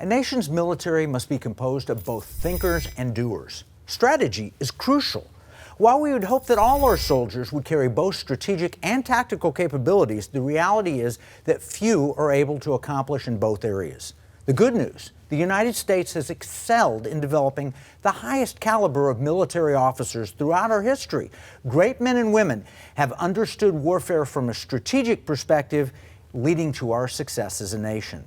A nation's military must be composed of both thinkers and doers. Strategy is crucial. While we would hope that all our soldiers would carry both strategic and tactical capabilities, the reality is that few are able to accomplish in both areas. The good news, the United States has excelled in developing the highest caliber of military officers throughout our history. Great men and women have understood warfare from a strategic perspective, leading to our success as a nation.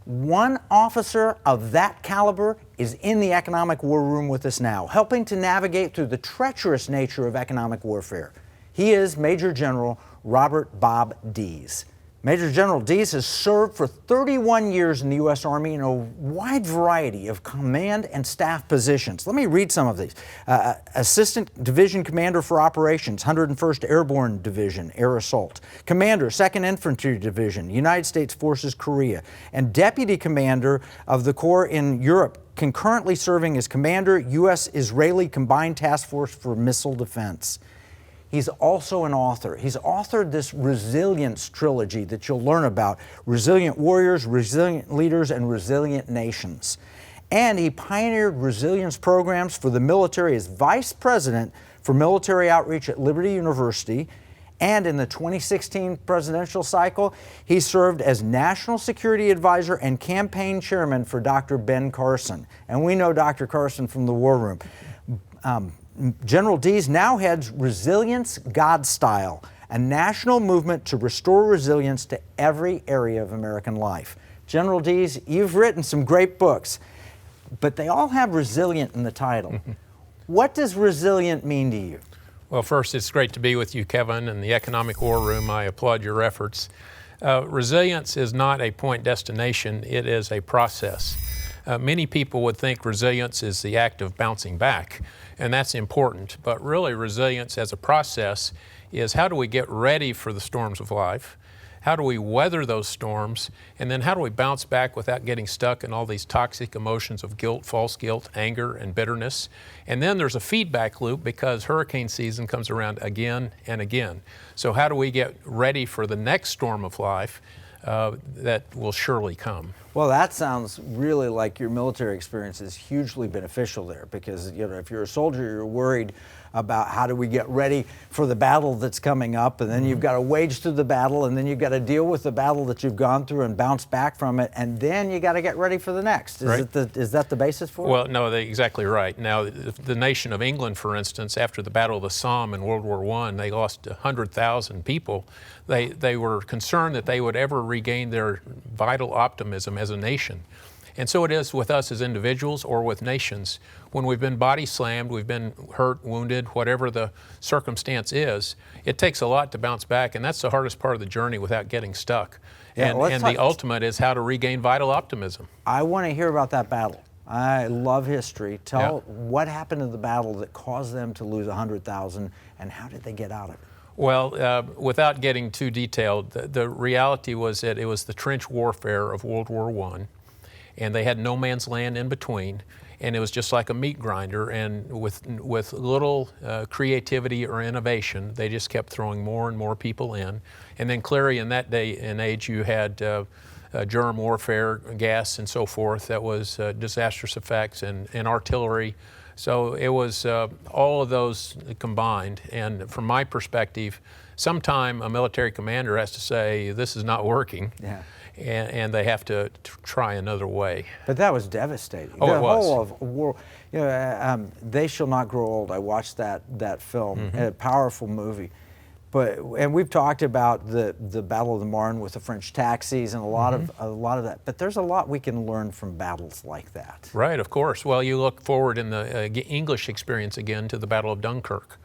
One officer of that caliber is in the economic war room with us now, helping to navigate through the treacherous nature of economic warfare. He is Major General Robert Bob Dees. Major General Dees has served for 31 years in the U.S. Army in a wide variety of command and staff positions. Let me read some of these. Assistant Division Commander for Operations, 101st Airborne Division, Air Assault. Commander, 2nd Infantry Division, United States Forces, Korea. And Deputy Commander of the Corps in Europe, concurrently serving as Commander, U.S.-Israeli Combined Task Force for Missile Defense. He's also an author. He's authored this resilience trilogy that you'll learn about: Resilient Warriors, Resilient Leaders, and Resilient Nations. And he pioneered resilience programs for the military as Vice President for Military Outreach at Liberty University. And in the 2016 presidential cycle, he served as National Security Advisor and Campaign Chairman for Dr. Ben Carson. And we know Dr. Carson from the War Room. General Dees now heads Resilience God Style, a national movement to restore resilience to every area of American life. General Dees, you've written some great books, but they all have resilient in the title. What does resilient mean to you? Well, first, it's great to be with you, Kevin, and the Economic War Room. I applaud your efforts. Resilience is not a point destination, it is a process. Many people would think resilience is the act of bouncing back, and that's important. But really, resilience as a process is how do we get ready for the storms of life? How do we weather those storms? And then how do we bounce back without getting stuck in all these toxic emotions of guilt, false guilt, anger, and bitterness? And then there's a feedback loop because hurricane season comes around again and again. So how do we get ready for the next storm of life that will surely come? Well, that sounds really like your military experience is hugely beneficial there, because if you're a soldier, you're worried about how do we get ready for the battle that's coming up, and then you've got to wage through the battle, and then you've got to deal with the battle that you've gone through and bounce back from it, and then you got to get ready for the next. Is that the basis for it? Well, no, exactly right. Now, the nation of England, for instance, after the Battle of the Somme in World War I, they lost 100,000 people. They were concerned that they would ever regain their vital optimism as a nation. And so it is with us as individuals or with nations. When we've been body slammed, we've been hurt, wounded, whatever the circumstance is, it takes a lot to bounce back, and that's the hardest part of the journey without getting stuck. Yeah, and the ultimate is how to regain vital optimism. I want to hear about that battle. I love history. Tell what happened in the battle that caused them to lose 100,000, and how did they get out of it? Well, without getting too detailed, the reality was that it was the trench warfare of World War I, and they had no man's land in between, and it was just like a meat grinder, and with little creativity or innovation, they just kept throwing more and more people in. And then clearly in that day and age, you had germ warfare, gas and so forth, that was disastrous effects, and artillery. So it was all of those combined, and from my perspective, sometime a military commander has to say, this is not working, and they have to try another way. But that was devastating. Oh, the it was. whole of war, They Shall Not Grow Old. I watched that film, a powerful movie. And we've talked about the Battle of the Marne with the French taxis and a lot of that. But there's a lot we can learn from battles like that. Right, of course. Well, you look forward in the English experience again to the Battle of Dunkirk,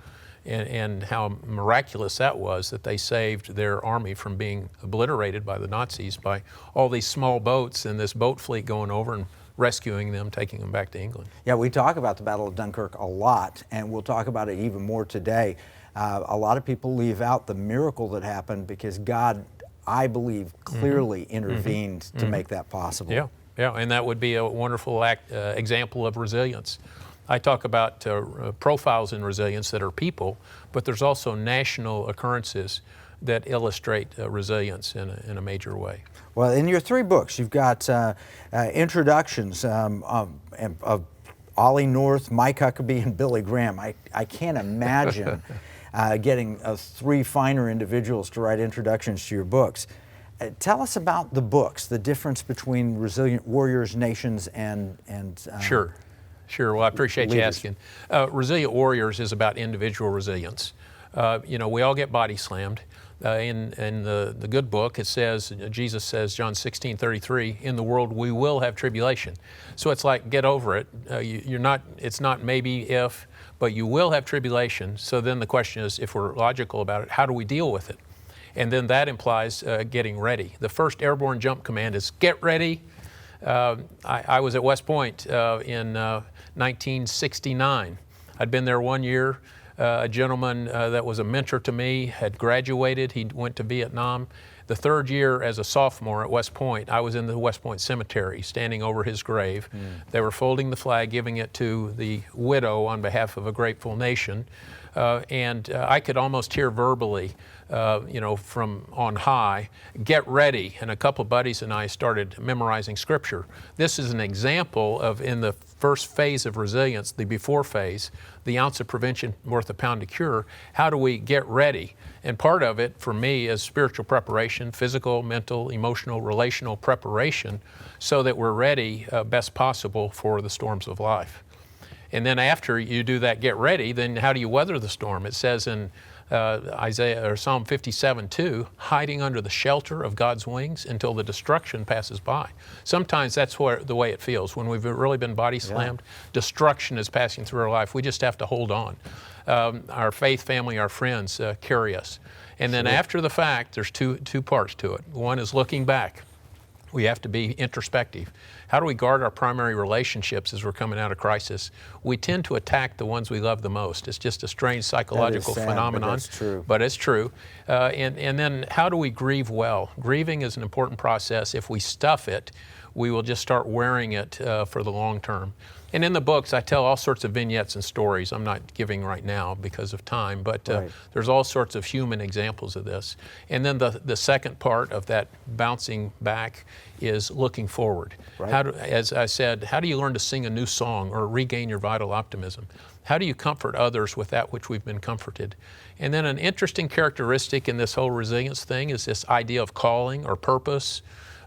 and how miraculous that was, that they saved their army from being obliterated by the Nazis by all these small boats and this boat fleet going over and rescuing them, taking them back to England. Yeah, we talk about the Battle of Dunkirk a lot, and we'll talk about it even more today. A lot of people leave out the miracle that happened because God, I believe, clearly intervened to make that possible. Yeah, and that would be a wonderful example of resilience. I talk about profiles in resilience that are people, but there's also national occurrences. that illustrate resilience in a major way. Well, in your 3 books, you've got introductions of Ollie North, Mike Huckabee, and Billy Graham. I can't imagine getting 3 finer individuals to write introductions to your books. Tell us about the books, the difference between Resilient Warriors, Nations, and Sure. Well, I appreciate you leaders. asking. Resilient Warriors is about individual resilience. We all get body slammed. In the good book, it says, Jesus says, John 16:33, in the world we will have tribulation. So it's like, get over it. It's not maybe if, but you will have tribulation. So then the question is, if we're logical about it, how do we deal with it? And then that implies getting ready. The first airborne jump command is get ready. I was at West Point in 1969. I'd been there 1 year. A gentleman that was a mentor to me had graduated. He went to Vietnam. The 3rd year as a sophomore at West Point, I was in the West Point Cemetery standing over his grave. They were folding the flag, giving it to the widow on behalf of a grateful nation. And I could almost hear verbally, from on high, get ready. And a couple of buddies and I started memorizing scripture. This is an example of, in the first phase of resilience, the before phase, the ounce of prevention worth a pound of cure. How do we get ready? And part of it for me is spiritual preparation, physical, mental, emotional, relational preparation, so that we're ready best possible for the storms of life. And then after you do that, get ready, then how do you weather the storm? It says in Psalm 57:2, hiding under the shelter of God's wings until the destruction passes by. Sometimes that's the way it feels. When we've really been body slammed, destruction is passing through our life. We just have to hold on. Our faith family, our friends carry us. And then after the fact, there's two parts to it. One is looking back. We have to be introspective. How do we guard our primary relationships as we're coming out of crisis? We tend to attack the ones we love the most. It's just a strange psychological phenomenon. But that's true. But it's true. And then how do we grieve well? Grieving is an important process. If we stuff it, we will just start wearing it for the long term. And in the books, I tell all sorts of vignettes and stories. I'm not giving right now because of time, but there's all sorts of human examples of this. And then the second part of that bouncing back is looking forward. Right. As I said, how do you learn to sing a new song or regain your vital optimism? How do you comfort others with that which we've been comforted? And then an interesting characteristic in this whole resilience thing is this idea of calling or purpose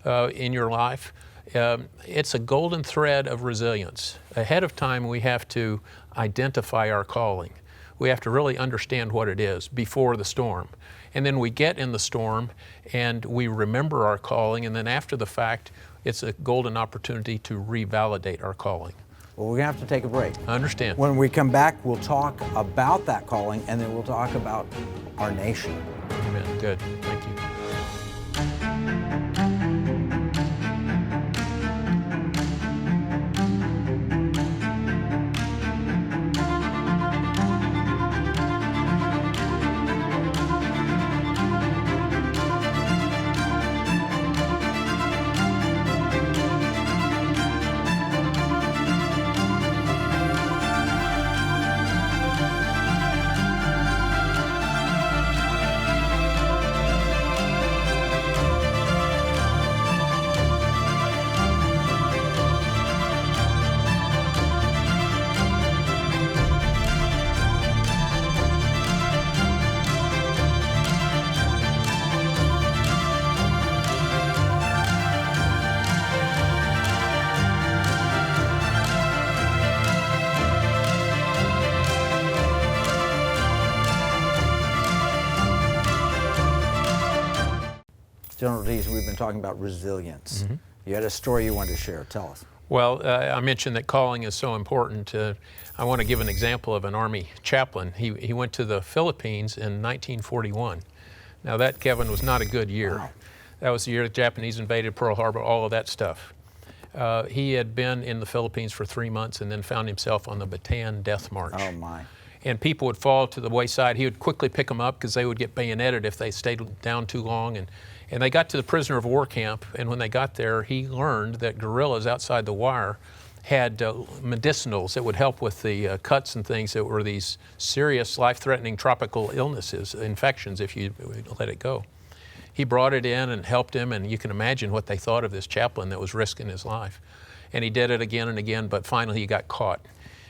in your life. It's a golden thread of resilience. Ahead of time, we have to identify our calling. We have to really understand what it is before the storm. And then we get in the storm and we remember our calling, and then after the fact, it's a golden opportunity to revalidate our calling. Well, we're going to have to take a break. I understand. When we come back, we'll talk about that calling, and then we'll talk about our nation. Amen. Good. Thank you. General Dees, we've been talking about resilience. Mm-hmm. You had a story you wanted to share. Tell us. Well, I mentioned that calling is so important. I want to give an example of an Army chaplain. He went to the Philippines in 1941. Now that, Kevin, was not a good year. Wow. That was the year the Japanese invaded Pearl Harbor, all of that stuff. He had been in the Philippines for 3 months and then found himself on the Bataan Death March. Oh, my. And people would fall to the wayside. He would quickly pick them up because they would get bayoneted if they stayed down too long. And they got to the prisoner of war camp, and when they got there, he learned that guerrillas outside the wire had medicinals that would help with the cuts and things that were these serious life-threatening tropical illnesses, infections if you let it go. He brought it in and helped him, and you can imagine what they thought of this chaplain that was risking his life. And he did it again and again, but finally he got caught.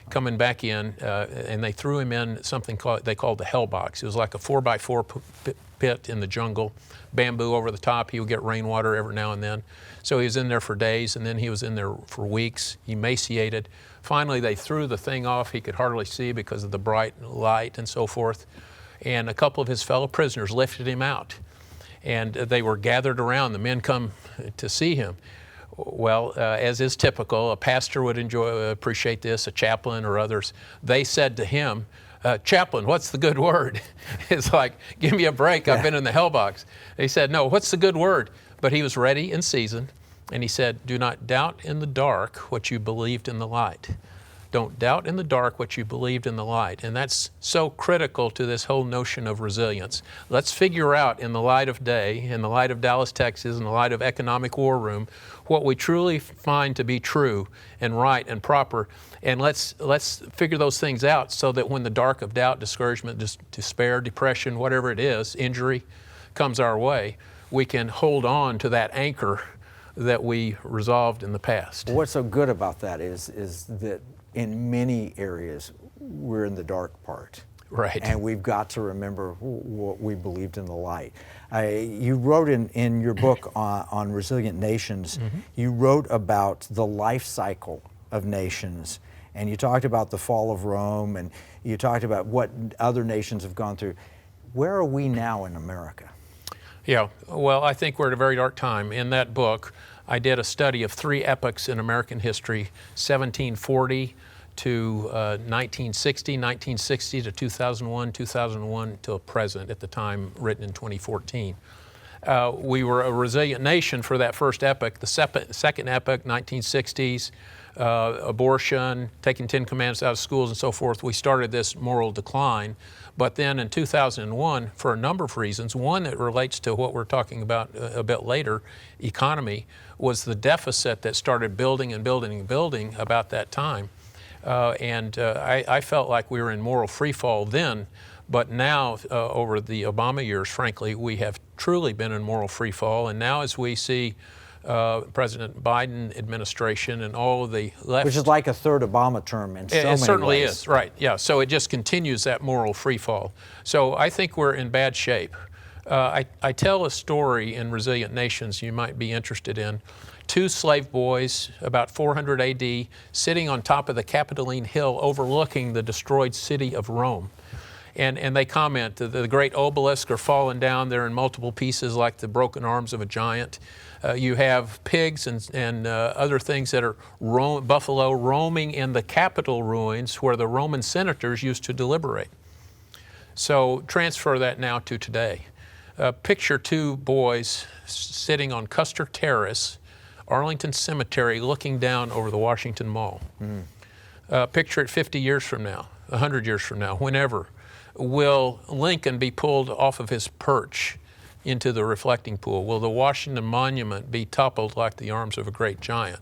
Coming back in, and they threw him in something they called the hell box. It was like a 4x4 pit in the jungle, bamboo over the top. He would get rainwater every now and then. So he was in there for days, and then he was in there for weeks, emaciated. Finally, they threw the thing off. He could hardly see because of the bright light and so forth. And a couple of his fellow prisoners lifted him out, and they were gathered around. The men come to see him. Well, as is typical, a pastor would appreciate this, a chaplain or others. They said to him, "Chaplain, what's the good word?" It's like, give me a break, I've been in the hell box. He said, "No, what's the good word?" But he was ready and seasoned, and he said, "Do not doubt in the dark what you believed in the light." Don't doubt in the dark what you believed in the light. And that's so critical to this whole notion of resilience. Let's figure out in the light of day, in the light of Dallas, Texas, in the light of economic war room, what we truly find to be true and right and proper. And let's figure those things out so that when the dark of doubt, discouragement, despair, depression, whatever it is, injury comes our way, we can hold on to that anchor that we resolved in the past. What's so good about that is that in many areas, we're in the dark part. Right. And we've got to remember what we believed in the light. You wrote in your book on resilient nations, you wrote about the life cycle of nations, and you talked about the fall of Rome, and you talked about what other nations have gone through. Where are we now in America? Yeah, well, I think we're at a very dark time. In that book, I did a study of 3 epochs in American history, 1740 to 1960, 1960 to 2001, 2001 till present, at the time written in 2014. We were a resilient nation for that first epoch. The second epoch, 1960s, abortion, taking 10 Commandments out of schools and so forth, we started this moral decline. But then in 2001, for a number of reasons, one that relates to what we're talking about a bit later, economy, was the deficit that started building and building and building about that time. I felt like we were in moral freefall then, but now over the Obama years, frankly, we have truly been in moral freefall. And now as we see President Biden administration and all of the left, which is like a third Obama term in so many ways. It certainly is, right? Yeah. So it just continues that moral freefall. So I think we're in bad shape. I tell a story in Resilient Nations you might be interested in. 2 slave boys, about 400 AD, sitting on top of the Capitoline Hill overlooking the destroyed city of Rome. And they comment, the great obelisk are fallen down there in multiple pieces like the broken arms of a giant. You have pigs and other things that are buffalo roaming in the Capitol ruins where the Roman senators used to deliberate. So transfer that now to today. Picture 2 boys sitting on Custer Terrace, Arlington Cemetery, looking down over the Washington Mall. Picture it 50 years from now, 100 years from now, whenever. Will Lincoln be pulled off of his perch into the reflecting pool? Will the Washington Monument be toppled like the arms of a great giant?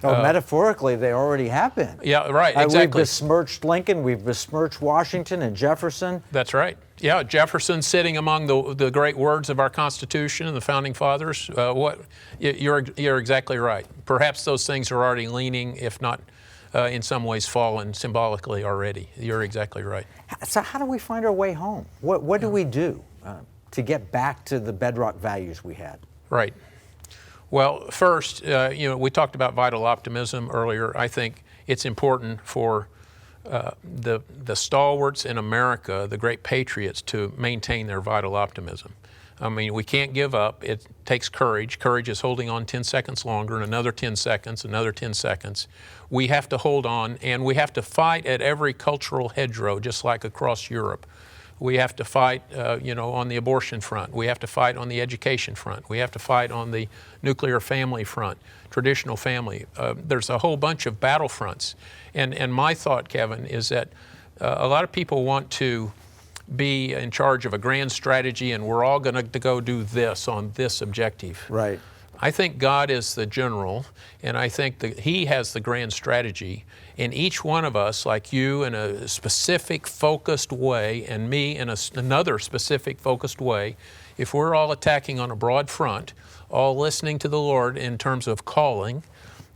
Metaphorically, they already have been. Yeah, right, exactly. We've besmirched Lincoln, we've besmirched Washington and Jefferson. That's right. Yeah, Jefferson sitting among the great words of our Constitution and the Founding Fathers. You're exactly right. Perhaps those things are already leaning, if not in some ways fallen symbolically already. You're exactly right. So how do we find our way home? What do we do to get back to the bedrock values we had? Right. Well, first, we talked about vital optimism earlier. I think it's important for the stalwarts in America, the great patriots, to maintain their vital optimism. I mean, we can't give up. It takes courage. Courage is holding on 10 seconds longer, and another 10 seconds, another 10 seconds. We have to hold on, and we have to fight at every cultural hedgerow, just like across Europe. We have to fight, on the abortion front. We have to fight on the education front. We have to fight on the nuclear family front, traditional family. There's a whole bunch of battlefronts. And my thought, Kevin, is that a lot of people want to be in charge of a grand strategy and we're all going to go do this on this objective. Right. I think God is the general, and I think that He has the grand strategy. And each one of us, like you in a specific focused way, and me in another specific focused way, if we're all attacking on a broad front, all listening to the Lord in terms of calling,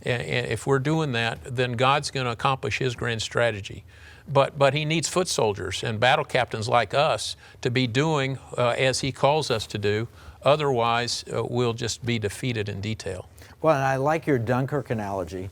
and if we're doing that, then God's going to accomplish His grand strategy. But He needs foot soldiers and battle captains like us to be doing as He calls us to do. Otherwise, we'll just be defeated in detail. Well, and I like your Dunkirk analogy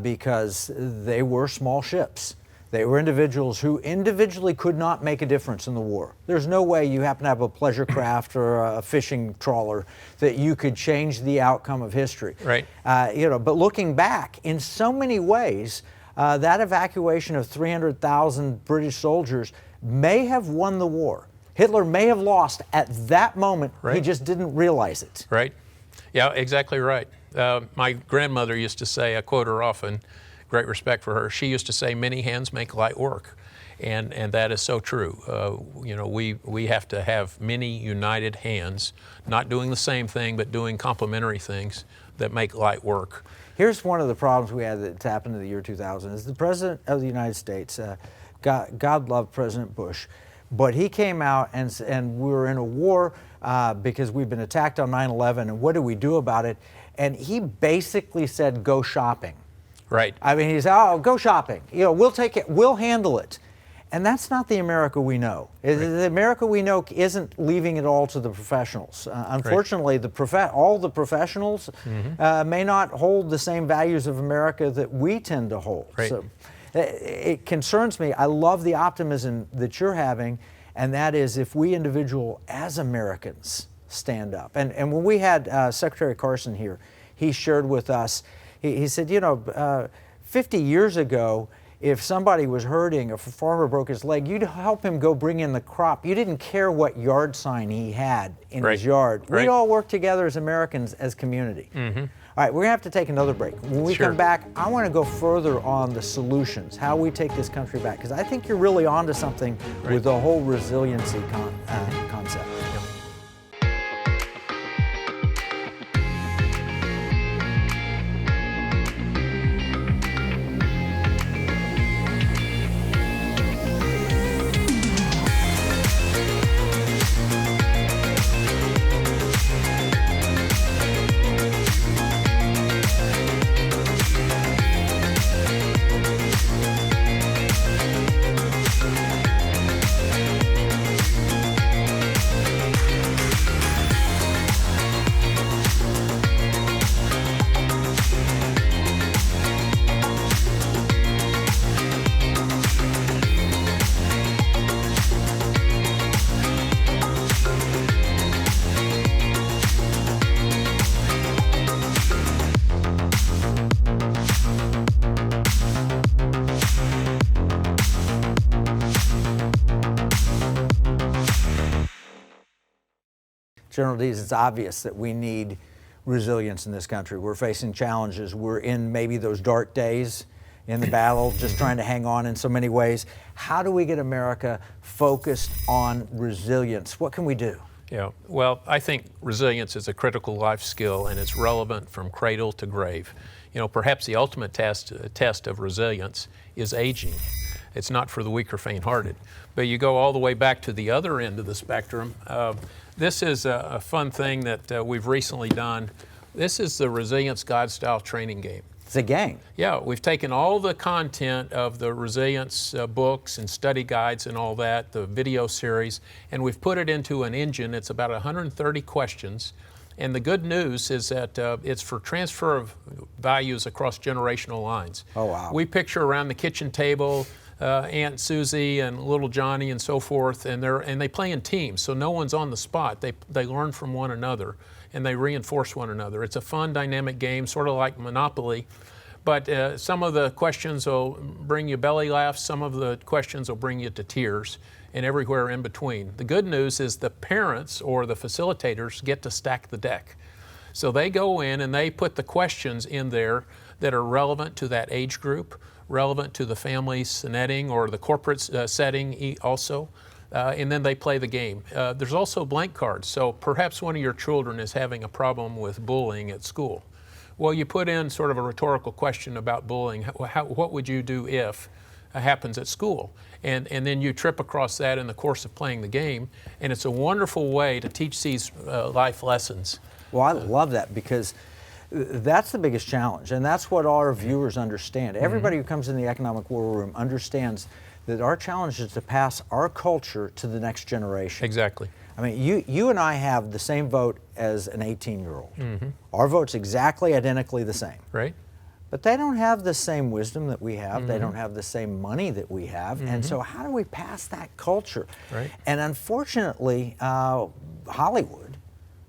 because they were small ships. They were individuals who individually could not make a difference in the war. There's no way you happen to have a pleasure craft or a fishing trawler that you could change the outcome of history. Right. But looking back, in so many ways, that evacuation of 300,000 British soldiers may have won the war. Hitler may have lost at that moment. Right. He just didn't realize it. Right. Yeah, exactly right. My grandmother used to say, I quote her often, great respect for her, she used to say, many hands make light work. And that is so true. We have to have many united hands, not doing the same thing, but doing complementary things that make light work. Here's one of the problems we had that's happened in the year 2000 is the President of the United States, God loved President Bush, but he came out and we were in a war because we've been attacked on 9/11, and what do we do about it? And he basically said, go shopping. Right. I mean, he said, oh, go shopping. We'll take it, we'll handle it. And that's not the America we know. Right. The America we know isn't leaving it all to the professionals. Unfortunately, right. all the professionals may not hold the same values of America that we tend to hold. Right. So it concerns me. I love the optimism that you're having, and that is if we individual as Americans stand up. And when we had Secretary Carson here, he shared with us, he said, 50 years ago, if somebody was hurting, if a farmer broke his leg, you'd help him go bring in the crop. You didn't care what yard sign he had in right. his yard. Right. We all work together as Americans, as community. Mm-hmm. All right, we're gonna have to take another break. When we Sure. come back, I want to go further on the solutions, how we take this country back, because I think you're really onto something Right. with the whole resiliency concept. General Dees, it's obvious that we need resilience in this country. We're facing challenges. We're in maybe those dark days in the battle, just trying to hang on in so many ways. How do we get America focused on resilience? What can we do? Yeah, well, I think resilience is a critical life skill, and it's relevant from cradle to grave. Perhaps the ultimate test of resilience is aging. It's not for the weak or faint-hearted. But you go all the way back to the other end of the spectrum. This is a fun thing that we've recently done. This is the Resilience God-style training game. It's a gang. Yeah, we've taken all the content of the resilience books and study guides and all that, the video series, and we've put it into an engine. It's about 130 questions. And the good news is that it's for transfer of values across generational lines. Oh, wow. We picture around the kitchen table Aunt Susie and little Johnny and so forth, and they play in teams, so no one's on the spot. They learn from one another, and they reinforce one another. It's a fun, dynamic game, sort of like Monopoly. But some of the questions will bring you belly laughs, some of the questions will bring you to tears, and everywhere in between. The good news is the parents or the facilitators get to stack the deck. So they go in and they put the questions in there that are relevant to that age group, relevant to the family setting or the corporate setting also. and then they play the game. There's also blank cards. So perhaps one of your children is having a problem with bullying at school. Well, you put in sort of a rhetorical question about bullying. What would you do if happens at school? And then you trip across that in the course of playing the game, and it's a wonderful way to teach these life lessons. Well, I love that, because that's the biggest challenge, and that's what our viewers understand. Everybody who comes in the Economic War Room understands that our challenge is to pass our culture to the next generation. Exactly. I mean, you and I have the same vote as an 18-year-old. Our vote's exactly identically the same. Right. But they don't have the same wisdom that we have. They don't have the same money that we have. And so how do we pass that culture? Right. And unfortunately, Hollywood,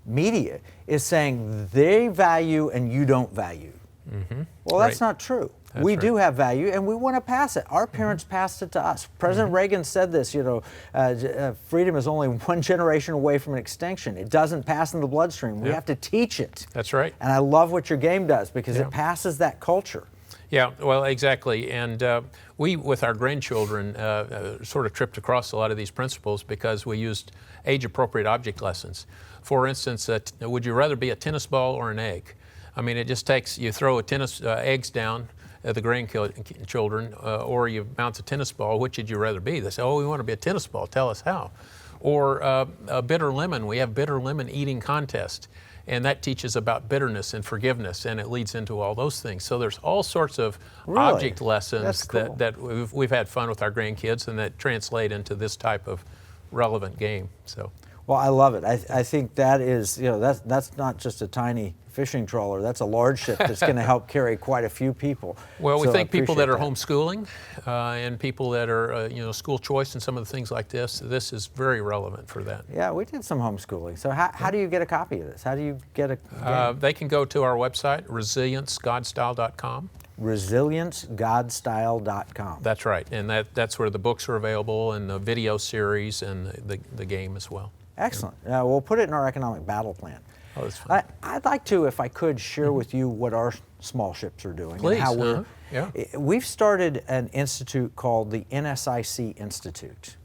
media, is saying they value and you don't value. Well, that's not true. We do have value, and we want to pass it. Our parents passed it to us. President Reagan said this, you know, freedom is only one generation away from an extinction. It doesn't pass in the bloodstream. We have to teach it. That's right. And I love what your game does, because it passes that culture. Yeah, well, exactly. And we, with our grandchildren, sort of tripped across a lot of these principles because we used age-appropriate object lessons. For instance, would you rather be a tennis ball or an egg? I mean, it just takes, you throw a tennis eggs down, the grandchildren, or you bounce a tennis ball. Which would you rather be? They say, oh, we want to be a tennis ball. Tell us how. Or a bitter lemon. We have bitter lemon eating contest. And that teaches about bitterness and forgiveness, and it leads into all those things. So there's all sorts of object lessons that we've had fun with our grandkids, and that translate into this type of relevant game. So. Well, I love it. I think that is, you know, that's not just a tiny fishing trawler. That's a large ship that's going to help carry quite a few people. Well, we think people that are homeschooling and people that are, you know, school choice and some of the things like this is very relevant for that. Yeah, we did some homeschooling. So how do you get a copy of this? How do you get a game? They can go to our website, resiliencegodstyle.com. resiliencegodstyle.com. That's right, and that's where the books are available, and the video series, and the game as well. Excellent. We'll put it in our economic battle plan. Oh, that's fun. I'd like to, if I could, share with you what our small ships are doing. Please. And how we're, Yeah. We've started an institute called the NSIC Institute.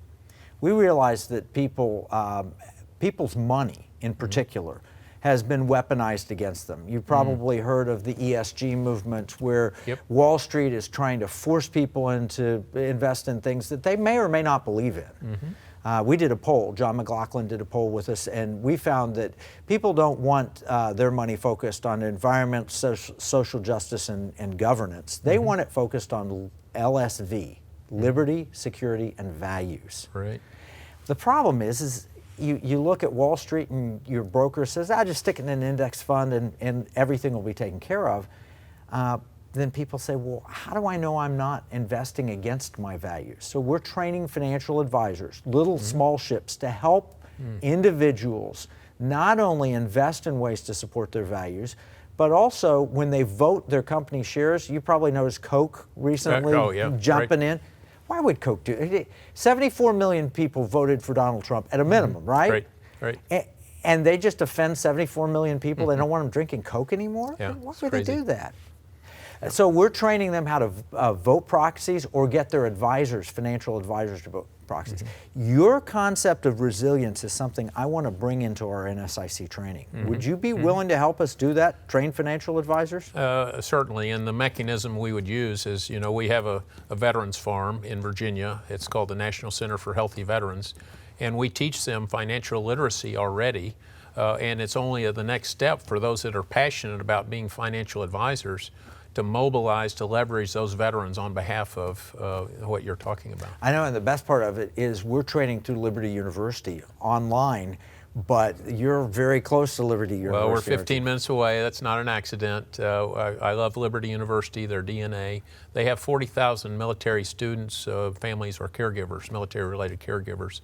We realize that people's money, in particular, has been weaponized against them. You've probably heard of the ESG movement, where Wall Street is trying to force people into invest in things that they may or may not believe in. We did a poll, John McLaughlin did a poll with us, and we found that people don't want their money focused on environment, social justice, and governance. They want it focused on LSV, liberty, security, and values. Right. The problem is you look at Wall Street and your broker says, just stick it in an index fund and everything will be taken care of. Then people say, well, how do I know I'm not investing against my values? So we're training financial advisors, little small ships, to help individuals not only invest in ways to support their values, but also when they vote their company shares. You probably noticed Coke recently jumping in. Why would Coke do it? 74 million people voted for Donald Trump at a minimum, right? Right. And they just offend 74 million people. They don't want them drinking Coke anymore? Yeah, Why would they do that? So we're training them how to vote proxies or get their advisors, financial advisors, to vote proxies. Your concept of resilience is something I want to bring into our NSIC training. Would you be willing to help us do that, train financial advisors? Certainly, and the mechanism we would use is, you know, we have a veterans farm in Virginia. It's called the National Center for Healthy Veterans, and we teach them financial literacy already, and it's only the next step for those that are passionate about being financial advisors to mobilize, to leverage those veterans on behalf of what you're talking about. I know, and the best part of it is we're training through Liberty University online, but you're very close to Liberty University. Well, we're 15 minutes away. That's not an accident. I love Liberty University, their DNA. They have 40,000 military students, families or caregivers, military-related caregivers.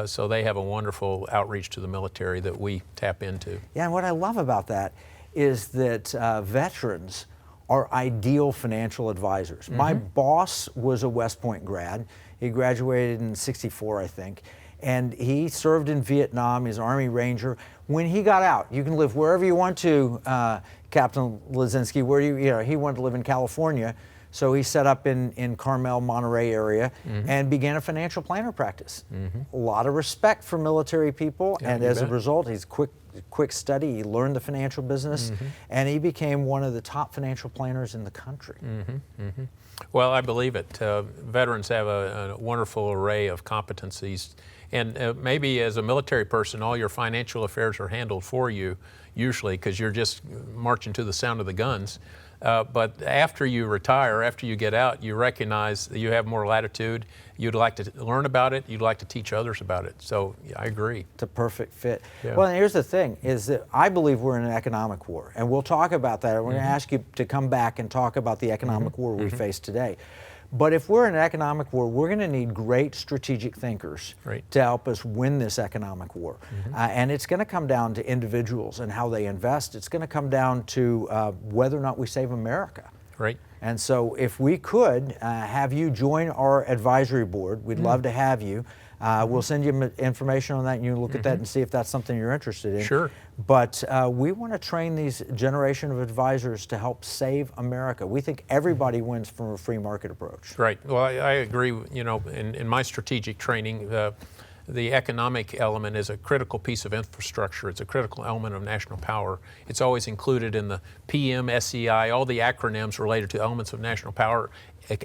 So they have a wonderful outreach to the military that we tap into. Yeah, and what I love about that is that veterans are ideal financial advisors. My boss was a West Point grad. He graduated in '64, I think, and he served in Vietnam. He's an Army Ranger. When he got out, you can live wherever you want to, Captain Lizinski. He wanted to live in California. So he set up in Carmel, Monterey area and began a financial planner practice. A lot of respect for military people, Yeah, and you as a bet. result, he's quick study. He learned the financial business, and he became one of the top financial planners in the country. Well, I believe it. Veterans have a wonderful array of competencies, and maybe as a military person, all your financial affairs are handled for you, usually, because you're just marching to the sound of the guns. But after you retire, after you get out, you recognize that you have more latitude. You'd like to learn about it. You'd like to teach others about it. So yeah, I agree. It's a perfect fit. Yeah. Well, and here's the thing, is that I believe we're in an economic war, and we'll talk about that. We're going to ask you to come back and talk about the economic war we face today. But if we're in an economic war, we're going to need great strategic thinkers Right. to help us win this economic war. And it's going to come down to individuals and how they invest. It's going to come down to whether or not we save America. Right. And so if we could have you join our advisory board, we'd love to have you. We'll send you information on that, and you can look at that and see if that's something you're interested in. Sure. But we want to train these generation of advisors to help save America. We think everybody wins from a free market approach. Right. Well, I agree. You know, in my strategic training, the economic element is a critical piece of infrastructure. It's a critical element of national power. It's always included in the PM, SEI, all the acronyms related to elements of national power.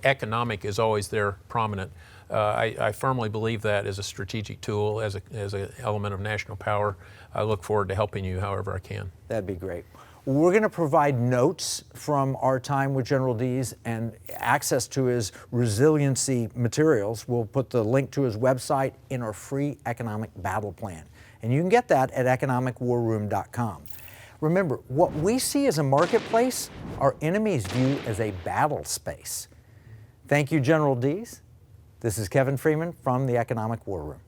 Economic is always there prominent. I firmly believe that as a strategic tool, as an element of national power. I look forward to helping you however I can. That'd be great. We're going to provide notes from our time with General Dees and access to his resiliency materials. We'll put the link to his website in our free economic battle plan. And you can get that at economicwarroom.com. Remember, what we see as a marketplace, our enemies view as a battle space. Thank you, General Dees. This is Kevin Freeman from the Economic War Room.